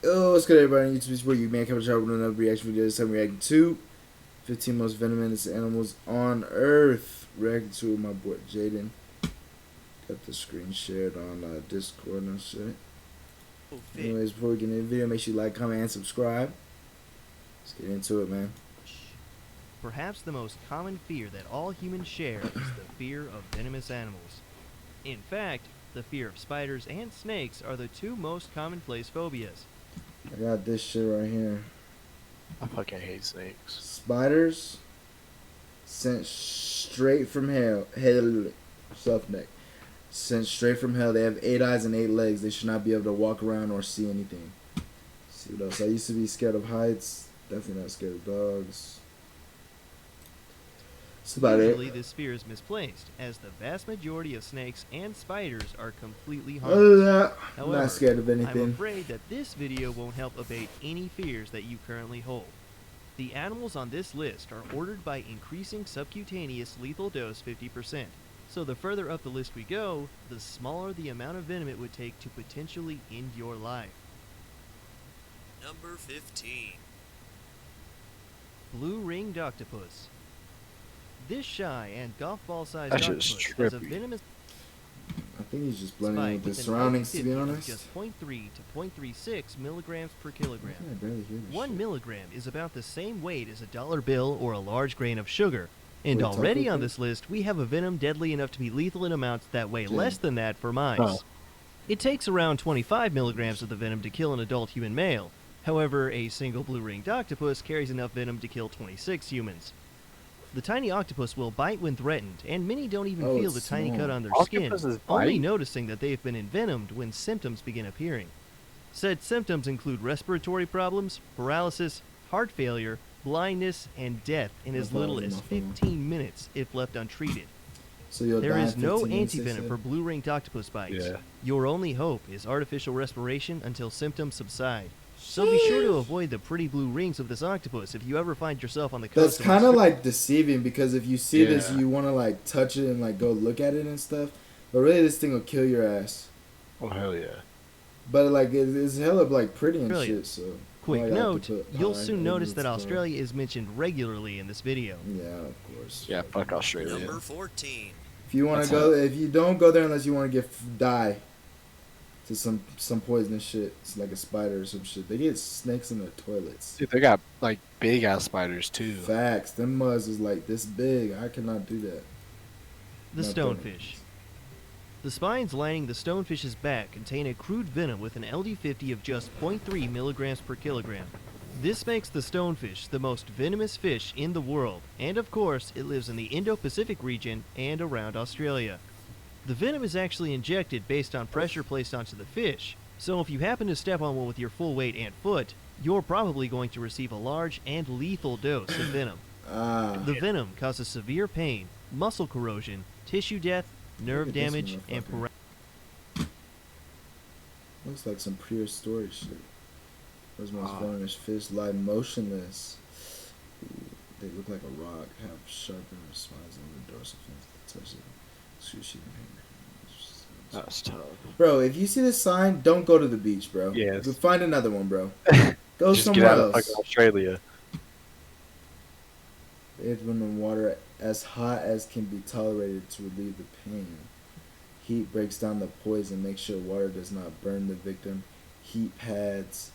Oh, what's good, everybody? On YouTube, it's where you man coming to with another reaction video. This time, reacting to 15 most venomous animals on Earth. Reacting to with my boy Jaden. Got the screen shared on Discord and shit. Anyways, before we get into the video, make sure you like, comment, and subscribe. Let's get into it, man. Perhaps the most common fear that all humans share is the fear of venomous animals. In fact, the fear of spiders and snakes are the two most commonplace phobias. I got this shit right here. I fucking hate snakes. Spiders sent straight from hell. Neck. Sent straight from hell. They have 8 eyes and 8 legs. They should not be able to walk around or see anything. Let's see what else? I used to be scared of heights. Definitely not scared of dogs. That's about Usually it. this fear is misplaced, as the vast majority of snakes and spiders are completely Other than harmless. that, I'm However, not scared of I'm anything. afraid that this video won't help abate any fears that you currently hold. The animals on this list are ordered by increasing subcutaneous lethal dose 50%. So the further up the list we go, the smaller the amount of venom it would take to potentially end your life. Number 15. Blue-ringed octopus. This shy and golf ball-sized That shit's octopus has a trippy. venomous I think he's just blending in spike with the with an surroundings, to be LD50 of honest. just 0.3 to 0.36 milligrams per kilogram. I barely hear this 1 shit. milligram is about the same weight as a dollar bill or a large grain of sugar. And Wait, already taco on thing? this list, we have a venom deadly enough to be lethal in amounts that weigh Damn. less than that for mice. Oh. It takes around 25 milligrams of the venom to kill an adult human male. However, a single blue-ringed octopus carries enough venom to kill 26 humans. The tiny octopus will bite when threatened, and many don't even Oh, feel the it's tiny small. cut on their Octopuses skin, only bite? noticing that they have been envenomed when symptoms begin appearing. Said symptoms include respiratory problems, paralysis, heart failure, blindness, and death in as thought it little was as enough for them. 15 minutes if left untreated. So you'll There die is in no 15 minutes, they antivenom said? for blue-ringed octopus bites. Yeah. Your only hope is artificial respiration until symptoms subside. So be sure to avoid the pretty blue rings of this octopus if you ever find yourself on the That's coast. kind of like deceiving, because if you see this, Yeah. you want to like touch it and like go look at it and stuff. But really, this thing will kill your ass. Oh hell yeah. But like it's hella like pretty and Australia. shit. So Quick all I got to note, put you'll high soon notice that elements Australia is mentioned regularly in this video. on. Yeah, of course. Yeah, fuck Australia. Number 14. If you want That's to go, if you don't go there unless you want to die to some poisonous shit. It's like a spider or some shit. They get snakes in their toilets. Dude, they got like big ass spiders too. Facts. Them muzz is like this big. I cannot do that. The Not stonefish. The spines lining the stonefish's back contain a crude venom with an LD50 of just 0.3 milligrams per kilogram. This makes the stonefish the most venomous fish in the world, and of course, it lives in the Indo-Pacific region and around Australia. The venom is actually injected based on pressure placed onto the fish, so if you happen to step on one with your full weight and foot, you're probably going to receive a large and lethal dose of venom. Ah. The venom causes severe pain, muscle corrosion, tissue death, nerve Look at this damage, and motherfucker. paralysis. Looks like some prehistoric shit. Those most Ah. venomous fish lie motionless. Ooh, they look like a rock, have sharpened spines on the dorsal fins that touch them. Excruciating pain. That's tough. Bro, if you see this sign, don't go to the beach, bro. Yes. Find another one, bro. Go Just somewhere get out of else. fucking Australia. It's when the water as hot as can be tolerated to relieve the pain. Heat breaks down the poison, make sure water does not burn the victim. Heat pads.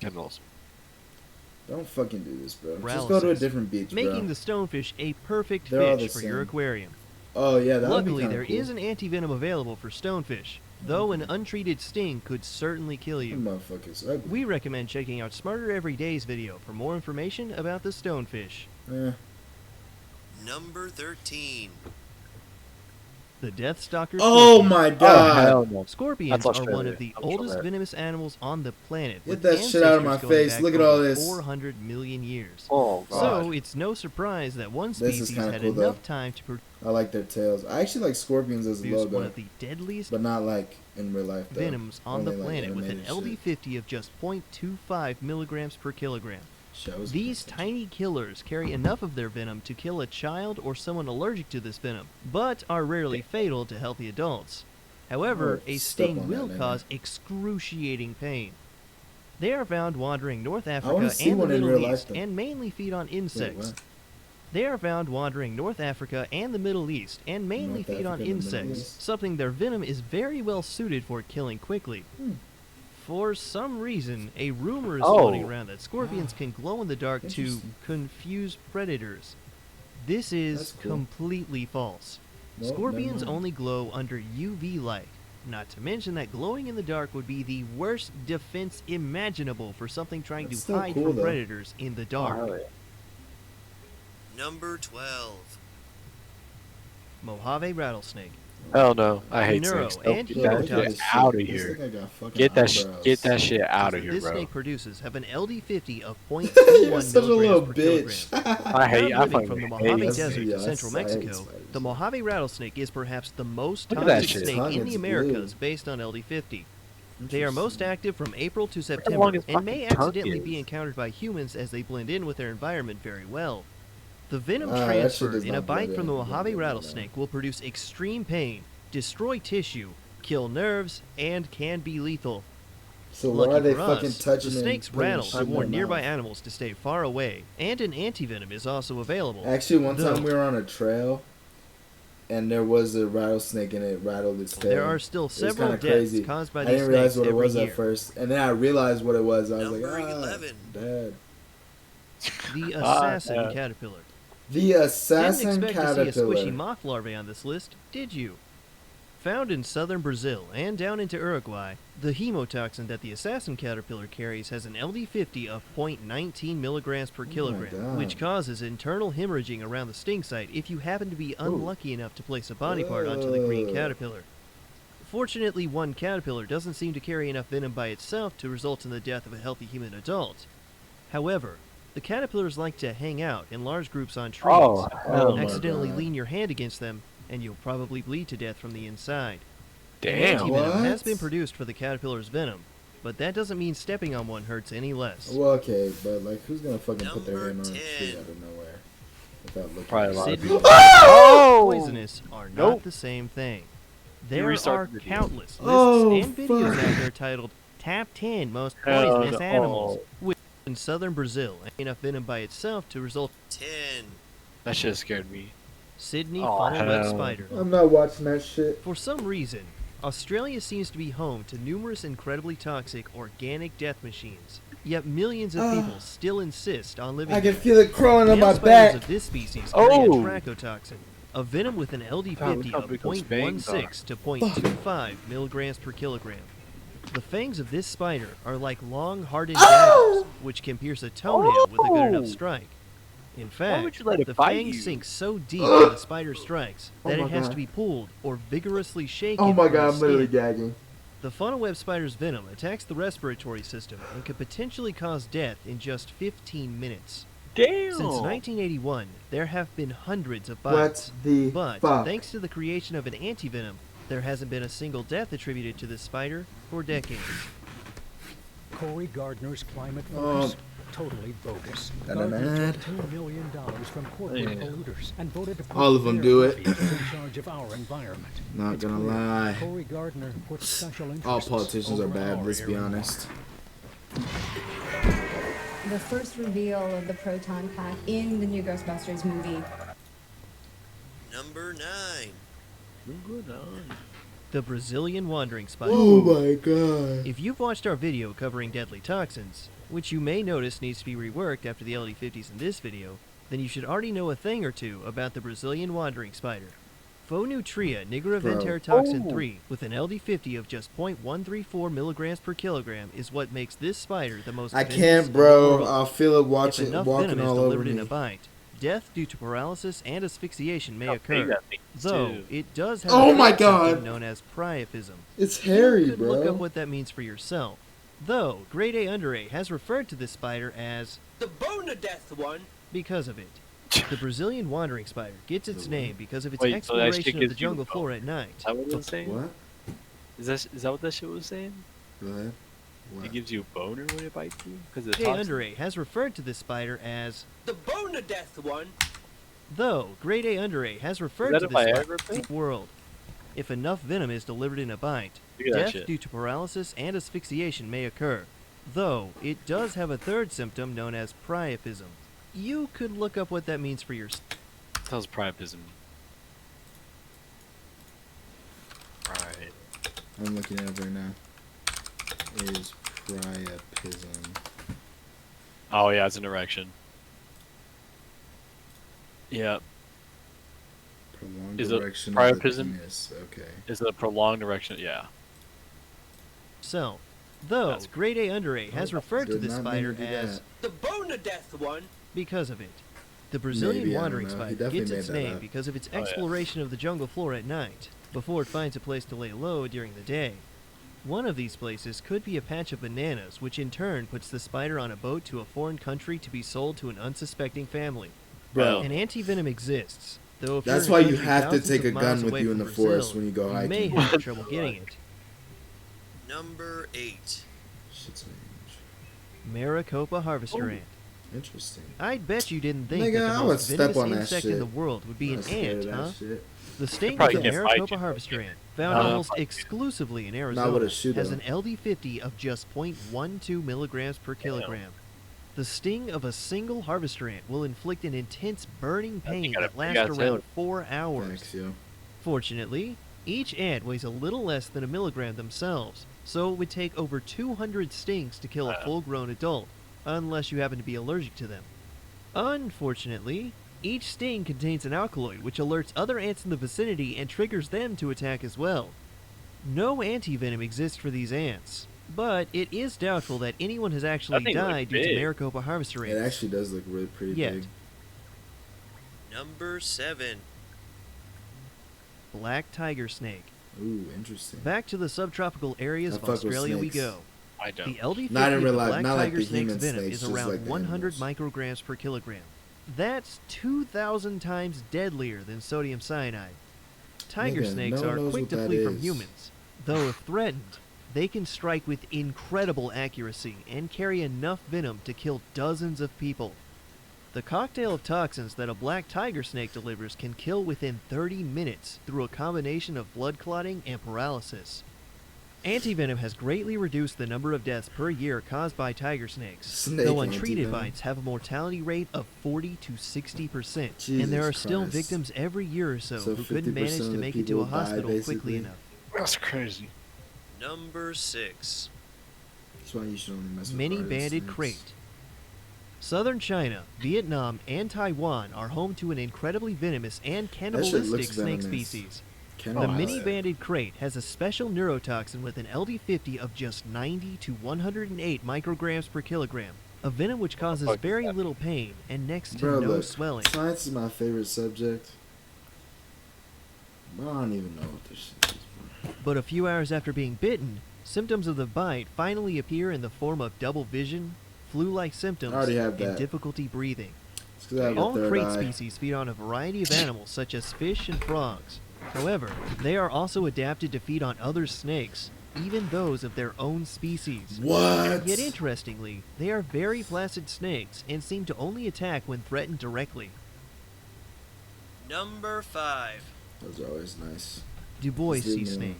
Kennels. Don't fucking do this, bro. Just Paralysis, go to a different beach, bro. making the stonefish a perfect They're all fish the for your same. aquarium. Oh yeah, that would be Luckily, kinda there cool. is an antivenom available for stonefish, though an untreated sting could certainly kill Them you. motherfuckers ugly. We recommend checking out Smarter Everyday's video for more information about the stonefish. Eh. Number 13. The Deathstalker Oh scorpion. my Oh god! hell no. Scorpions That's are one Australia. of the I'm from oldest there. venomous animals on the planet. Get with that shit out of my ancestors going face. back Look at all over this. 400 million years. Oh god. So it's no surprise that one This is species kinda had cool, enough though. time to I like their tails. I actually like scorpions as a produce one logo, of the deadliest but not like in real life though. venoms on the Only, like, planet with an animated shit. LD50 of just 0.25 milligrams per kilogram. Shows These me. tiny killers carry enough of their venom to kill a child or someone allergic to this venom, but are rarely fatal to healthy adults. However, Oh, a step sting on will that, cause excruciating pain. They are found wandering North wanna Africa see and the one in Middle real life, East though. and mainly feed on Wait, insects. what? They are found wandering North Africa and the Middle East and mainly North feed on Africa and the Middle insects, East. something their venom is very well suited for killing quickly. Hmm. For some reason, a rumor is Oh. floating around that scorpions can glow in the dark to Interesting. confuse predators. This is That's cool. completely false. Well, Scorpions never mind. only glow under UV light. Not to mention that glowing in the dark would be the worst defense imaginable for something trying That's to still hide cool, from though. predators in the dark. Oh, yeah. Number 12. Mojave rattlesnake. Hell no. I hate Neuro snakes. Don't and get that hemotoxin. shit out of This here. nigga got fucking Get that eyebrows. shit out of here, This bro. snake produces have an LD50 of You're 0.21 such a little milligrams per kilogram. bitch. I hate. I Found living fucking from the hate Mojave That's- Desert yeah, to central I hate Mexico, spiders. the Mojave rattlesnake is perhaps the most Look at that toxic shit. snake Tongue in the is Americas blue. based on LD50. They are most active from April to long September his and may fucking tongue accidentally be is. encountered by humans as they blend in with their environment very well. The venom That shit transferred does in a not bite blend from the in. Mojave No. rattlesnake will produce extreme pain, destroy tissue, kill nerves, and can be lethal. So Lucky why are they for fucking us, touching the it and snake's putting rattle shit to in warn their nearby mouth? animals to stay far away, and an antivenom is also available. Actually, one Though- time we were on a trail, and there was a rattlesnake, and it rattled its tail. There are still It was several kinda deaths crazy. caused by I these didn't realize snakes what it every was year. at first, and then I realized what it was. I was Number like, 11. Dad. The assassin yeah. caterpillar. The Didn't assassin expect to see a caterpillar. squishy moth larvae on this list, did you? Found in southern Brazil and down into Uruguay, the hemotoxin that the assassin caterpillar carries has an LD50 of 0.19 milligrams per kilogram, God. which causes internal hemorrhaging around the sting site if you happen to be unlucky enough to place a body part onto the green Ugh. caterpillar. Fortunately, one caterpillar doesn't seem to carry enough venom by itself to result in the death of a healthy human adult. However, the caterpillars like to hang out in large groups on trees. Oh, hell my Accidentally God. lean your hand against them, and you'll probably bleed to death from the inside. Damn. Antivenom has What? been produced for the caterpillar's venom, but that doesn't mean stepping on one hurts any less. Well, okay, but like, who's gonna fucking put their Number hand on a tree 10. out of nowhere without looking? Probably at a lot of it? Sydney people. and poisonous are not Nope. the same thing. You There restart are the video. countless lists Oh, and videos fuck. out there titled Top 10 Most Hell Poisonous no. Animals, which in southern Brazil ain't enough venom by itself to result 10. That shit scared me. Sydney Oh, funnel web hell. spider. I'm not watching that shit. For some reason, Australia seems to be home to numerous incredibly toxic organic death machines. Yet millions of people still insist on living I can there. feel it crawling on Male my spiders back. of this species carry Oh. a trachotoxin, a venom with an LD50 look how of big those fangs 0.16 to 0.25 milligrams per kilogram. The fangs of this spider are like long, hardened daggers, which can pierce a toenail with a good enough Oh. strike. In would fact, you let it the bite fangs you? sink so deep when the spider strikes Oh that my it has God. to be pulled or vigorously shaken. Oh my from the god, I'm literally skin. gagging. The funnel web spider's venom attacks the respiratory system and could potentially cause death in just 15 minutes. Damn. Since 1981, there have been hundreds of What bites. the But fuck? thanks to the creation of an antivenom, there hasn't been a single death attributed to this spider for decades. Corey Gardner's climate Oh. focus, totally bogus. Kinda Gardner mad. took $2 million from corporate Yeah. polluters and voted to put All of them their do it. lobbies in charge of our environment. Not It's gonna clear lie. Corey Gardner puts special interests All politicians are over bad, our let's be air honest. The first reveal of the proton pack in the new Ghostbusters movie. Number 9. The Brazilian wandering spider. Oh my god. If you've watched our video covering deadly toxins, which you may notice needs to be reworked after the LD50s in this video, then you should already know a thing or two about the Brazilian wandering spider. Phonutria nigraventer toxin 3 with an LD50 of just 0.134 milligrams per kilogram is what makes this spider the most I venomous can't, in bro. the world. I'll feel it If watching, enough walking venom is all over delivered in me. a bite, death due to paralysis and asphyxiation may How big occur. that thing is, Though too. it does have Oh a my symptom God. known as priapism. It's hairy, You could bro. look up what that means for yourself. Though Grade A Under A has referred to this spider as The bone to death one. because of it. The Brazilian wandering spider gets its name because of its Wait, so that shit exploration of the gives you jungle a bone? floor at night. Is that what it was saying? What? Is that what that shit was saying? Go ahead. What? It gives you a boner when it bites you? Because Grade A Under A has referred to this spider as The bone to death one. though Grade A Under A has referred that to a this spider Viagra as pill? the world. If enough venom is delivered in a bite, Look at that death shit. due to paralysis and asphyxiation may occur. though it does have a third symptom known as priapism. You could look up what that means for yourself. Tells priapism. Right. I'm looking at it right now. Is priapism. Oh yeah, it's an erection. Yeah, Prolonged Is it erection of the priapism? penis. Okay. it's a prolonged erection. Yeah. Though That's- Grade A Under A has referred to Did this not mean spider to do as that. The bone of death one. because of it. The Brazilian Maybe, I don't wandering know. He spider definitely gets its made that name up. because of its Oh, yeah. exploration of the jungle floor at night, before it finds a place to lay low during the day. One of these places could be a patch of bananas, which in turn puts the spider on a boat to a foreign country to be sold to an unsuspecting family. Bro, An anti-venom exists, though if that's you're in why you country have to thousands take of a miles gun with away you in from the forest Brazil, when you go you may hiking. have trouble getting it. Number 8. Shit's Maricopa harvester ant. interesting. I'd bet you didn't think Nigga, that I the would most step venomous on that insect in shit. the world would be I'm an scared ant, of that huh? shit. The sting of probably the can't fight Maricopa you, harvester but- ant, found No, almost fuck you. exclusively in with Arizona, a shoe, has though. an LD50 of just 0.12 milligrams per kilogram. The sting of a single harvester ant will inflict an intense burning pain gotta- that you lasts gotta tell around it. 4 hours. Thanks, yo. Fortunately, each ant weighs a little less than a milligram themselves, so it would take over 200 stings to kill a full-grown adult, unless you happen to be allergic to them. Unfortunately, each sting contains an alkaloid which alerts other ants in the vicinity and triggers them to attack as well. No anti-venom exists for these ants, but it is doubtful that anyone has actually thing looked died due to big. Maricopa harvester ants. It actually does look really pretty Yet. big. Number 7. Black tiger snake. Ooh, interesting. Back to the subtropical areas I of fuck with Australia we snakes. go. I don't. The LD50 Not in of real the life, black not like tiger the snake's human venom snakes, is just around like the 100 animals. micrograms per kilogram. That's 2,000 times deadlier than sodium cyanide. Tiger Nigga, snakes no one are knows quick what to that flee from is. humans, though if threatened, they can strike with incredible accuracy and carry enough venom to kill dozens of people. The cocktail of toxins that a black tiger snake delivers can kill within 30 minutes through a combination of blood clotting and paralysis. Antivenom has greatly reduced the number of deaths per year caused by tiger snakes, Snake though untreated antivenom. bites have a mortality rate of 40 to 60%, and Jesus there are still Christ. victims every year or so, So who couldn't 50% manage of to the make it to people a die, hospital quickly basically? enough. That's crazy. Number 6. That's why you should only mess with Many garden banded snakes. crate. Southern China, Vietnam, and Taiwan are home to an incredibly venomous and looks cannibalistic snake venomous. species. Can The I mini say? banded crate has a special neurotoxin with an LD50 of just 90 to 108 micrograms per kilogram, a venom which causes fuck is very that? little pain and next to Bro, no look, swelling. science is my favorite subject. But I don't even know what this shit is, bro. But a few hours after being bitten, symptoms of the bite finally appear in the form of double vision, flu-like symptoms, I already have and that. difficulty breathing. It's 'cause I have a All third crate eye. species feed on a variety of animals such as fish and frogs. However, they are also adapted to feed on other snakes, even those of their own species. What? Yet interestingly, they are very placid snakes and seem to only attack when threatened directly. Number 5. Those are always nice. Du Bois Just leave sea me snake.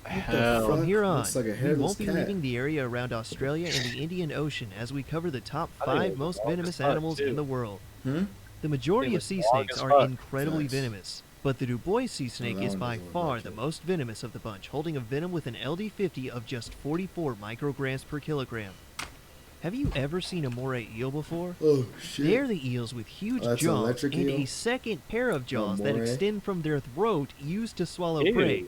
Hell. From here on, Looks like a we hairless won't be cat. leaving the area around Australia and the Indian Ocean as we cover the top I think 5 it's most long as venomous fuck, animals in too. the world. Hmm? The majority It of was sea long snakes as are fuck. incredibly Nice. venomous, but the Du Bois sea snake that is one by doesn't look far like the it. most venomous of the bunch, holding a venom with an LD50 of just 44 micrograms per kilogram. Have you ever seen a moray eel before? Oh, shit. They're the eels with huge Oh, that's an jaws electric and eel? a second pair of jaws that moray? extend from their throat used to swallow Ew. prey.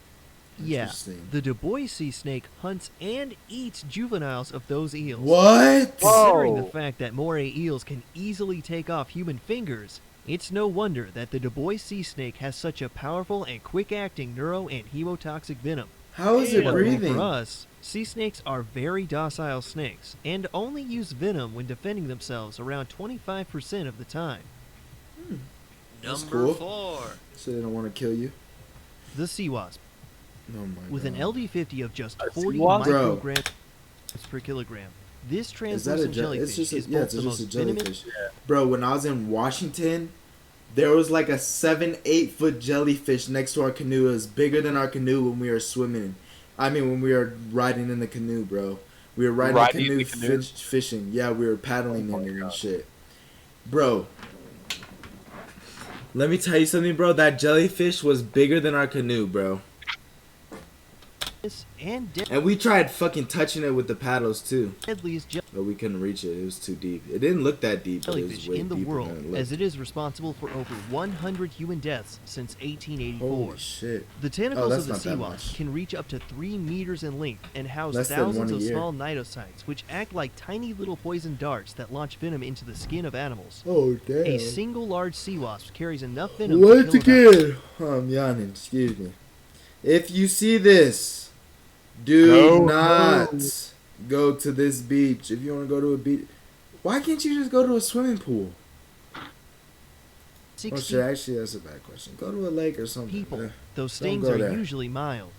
Yeah, Interesting. the Du Bois sea snake hunts and eats juveniles of those eels. What? Considering the Whoa. fact that moray eels can easily take off human fingers, it's no wonder that the Du Bois sea snake has such a powerful and quick-acting neuro and hemotoxic venom. How is it Luckily breathing? for us, sea snakes are very docile snakes and only use venom when defending themselves around 25% of the time. That's Number cool. 4. So they don't want to kill you? The sea wasp, Oh my with an God. LD50 of just A sea 40 wasp? Bro. micrograms per kilogram. This Is that a translucent jellyfish It's just a, is yeah, both it's the just most a venomous jellyfish. Bro, when I was in Washington, there was like a 7-8 foot jellyfish next to our canoe. It was bigger than our canoe when we were swimming. I mean, when we were riding in the canoe, bro. We were riding a Riding canoe, the canoe? fishing. Yeah, we were paddling Oh in my it and God. shit. Bro, let me tell you something, bro. That jellyfish was bigger than our canoe, bro. And And we tried fucking touching it with the paddles too, deadliest but we couldn't reach it. It was too deep. It didn't look that deep, but it was jellyfish way in the deeper world, than it looked. as it is responsible for over 100 human deaths since 1884. Holy shit. The tentacles that's of the not sea that wasp much. can reach up to 3 meters in length and house Less than thousands 1 a of year. small cnidocytes, which act like tiny little poison darts that launch venom into the skin of animals. Oh, damn. A single large sea wasp carries enough venom Once to kill about again, I'm yawning, excuse me. If you see this, do not go to this beach. If you want to go to a beach, why can't you just go to a swimming pool? Oh 60 shit, actually that's a bad question. Go to a lake or something. people. Yeah. Those Don't stings go are there. usually mild.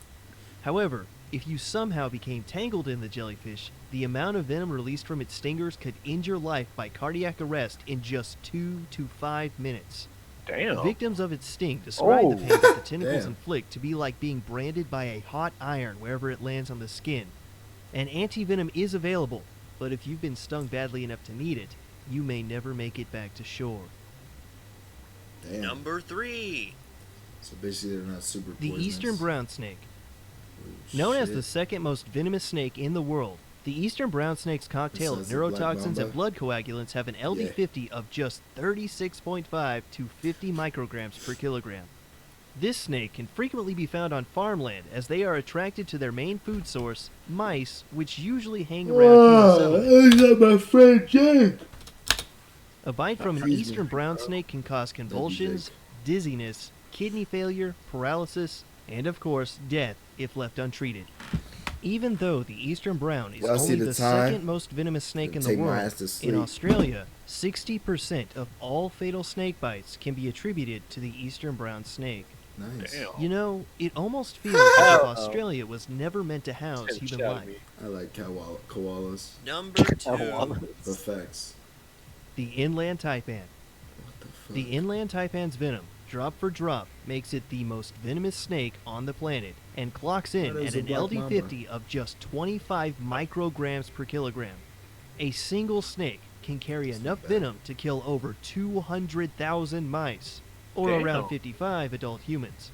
However, if you somehow became tangled in the jellyfish, the amount of venom released from its stingers could end your life by cardiac arrest in just 2 to 5 minutes. Damn. Victims of its sting describe the pain that the tentacles Damn. inflict to be like being branded by a hot iron wherever it lands on the skin. An anti-venom is available, but if you've been stung badly enough to need it, you may never make it back to shore. Damn. Number 3. So basically they're not super The poisonous. eastern brown snake. Oh, Known as shit. the second most venomous snake in the world, the eastern brown snake's cocktail of Besides the black neurotoxins mamba? and blood coagulants have an LD50 of just 36.5 to 50 micrograms per kilogram. This snake can frequently be found on farmland as they are attracted to their main food source, mice, which usually hang around human settlements. I got my friend Jake. A bite from an Excuse me. eastern brown snake can cause convulsions, dizziness, kidney failure, paralysis, and of course, death if left untreated. Even though the eastern brown is Y'all see only the the time? second most venomous snake in the Take my world, ass to sleep. in Australia, 60% of all fatal snake bites can be attributed to the eastern brown snake. Nice. Damn. You know, it almost feels as if Hell no. Australia was never meant to house Scared the human shit out of life. me. I like koalas. Number 2. The facts. The inland taipan. What the fuck? The inland taipan's venom, drop for drop, makes it the most venomous snake on the planet and clocks in That is at a an black LD50 of just 25 micrograms per kilogram. A single snake can carry enough venom to kill over 200,000 mice, or Damn. around 55 adult humans.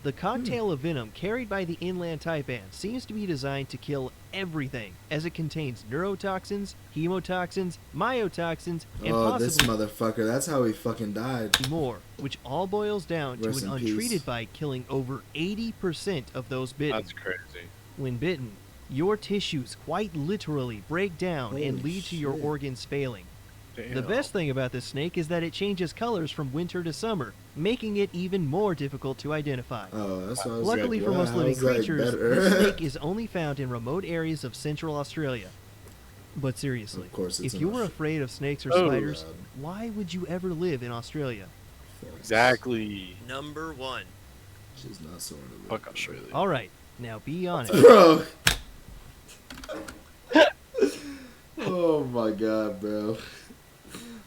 The cocktail of venom carried by the inland taipan seems to be designed to kill everything, as it contains neurotoxins, hemotoxins, myotoxins, and Oh, this possibly motherfucker. That's how he fucking died. more, which all boils down Rest to an in peace. untreated bite killing over 80% of those bitten. That's crazy. When bitten, your tissues quite literally break down and Holy lead to your shit. organs failing. Damn. The best thing about this snake is that it changes colors from winter to summer, making it even more difficult to identify. Oh, that's what I was Luckily like, for wow, most living how's that creatures, better? this snake is only found in remote areas of central Australia. But seriously, Of course it's if in you were Australia. afraid of snakes or Oh. spiders, why would you ever live in Australia? Exactly. Number 1. She's not so into it. Fuck Australia. Alright, now be honest. Bro. Oh my god, bro.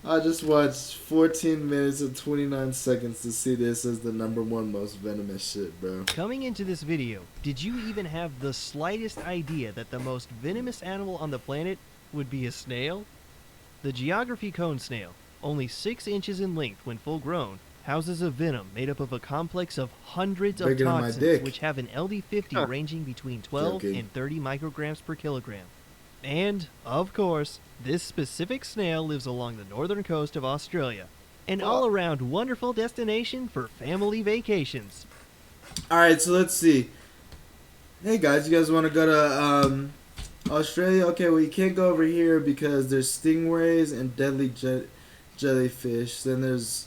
I just watched 14 minutes and 29 seconds to see this as the #1 most venomous shit, bro. Coming into this video, did you even have the slightest idea that the most venomous animal on the planet would be a snail? The geography cone snail, only 6 inches in length when full grown, houses a venom made up of a complex of hundreds of Bigger than my toxins dick. which have an LD50 Huh. ranging between 12 Joking. and 30 micrograms per kilogram. And, of course, this specific snail lives along the northern coast of Australia, an all-around wonderful destination for family vacations. Alright, so let's see. Hey guys, you guys want to go to Australia? Okay, well you can't go over here because there's stingrays and deadly jellyfish. Then there's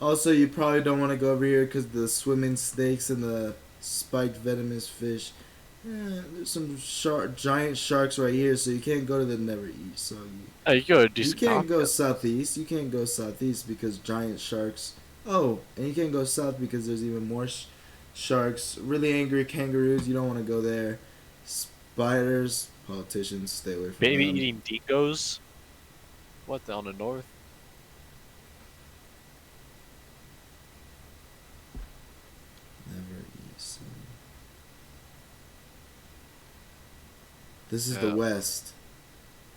also, you probably don't want to go over here because the swimming snakes and the spiked venomous fish. Yeah, there's some giant sharks right here, so you can't go to the Never East. So Hey, you go do you some can't go content. southeast. You can't go southeast because giant sharks. Oh, and you can't go south because there's even more sharks. Really angry kangaroos. You don't want to go there. Spiders. Politicians. Stay away from Baby them. eating dingoes. What, down the north? Never East. This is Yeah. the west.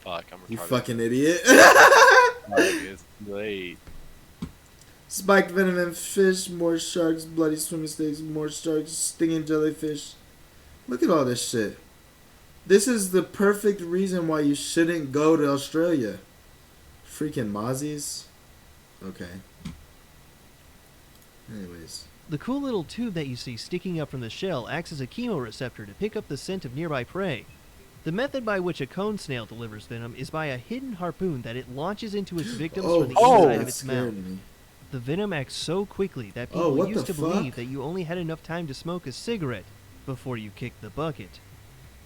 Fuck, I'm retarded. You fucking idiot. Fuck, it's late. Spiked venom and fish, more sharks, bloody swimming snakes, more sharks, stinging jellyfish. Look at all this shit. This is the perfect reason why you shouldn't go to Australia. Freaking mozzies. Okay. Anyways. The cool little tube that you see sticking up from the shell acts as a chemoreceptor to pick up the scent of nearby prey. The method by which a cone snail delivers venom is by a hidden harpoon that it launches into its victims from the inside of that its mouth. scared me. The venom acts so quickly that Oh, people what used the to believe fuck? that you only had enough time to smoke a cigarette before you kicked the bucket.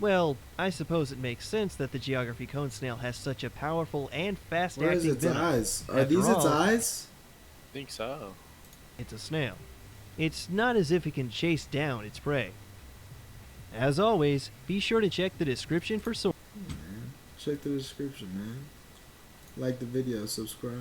Well, I suppose it makes sense that the geography cone snail has such a powerful and Where is fast-acting its venom. eyes? Are After these its all, eyes? I think so. It's a snail. It's not as if it can chase down its prey. As always, be sure to check the description for sources. Man, check the description, man. Like the video, subscribe.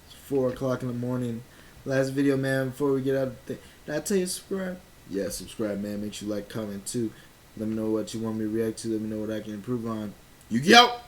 It's 4 o'clock in the morning. Last video, man, before we get out of the thing. Did I tell you to subscribe? Yeah, subscribe, man. Make sure you like, comment, too. Let me know what you want me to react to. Let me know what I can improve on. YUGI out!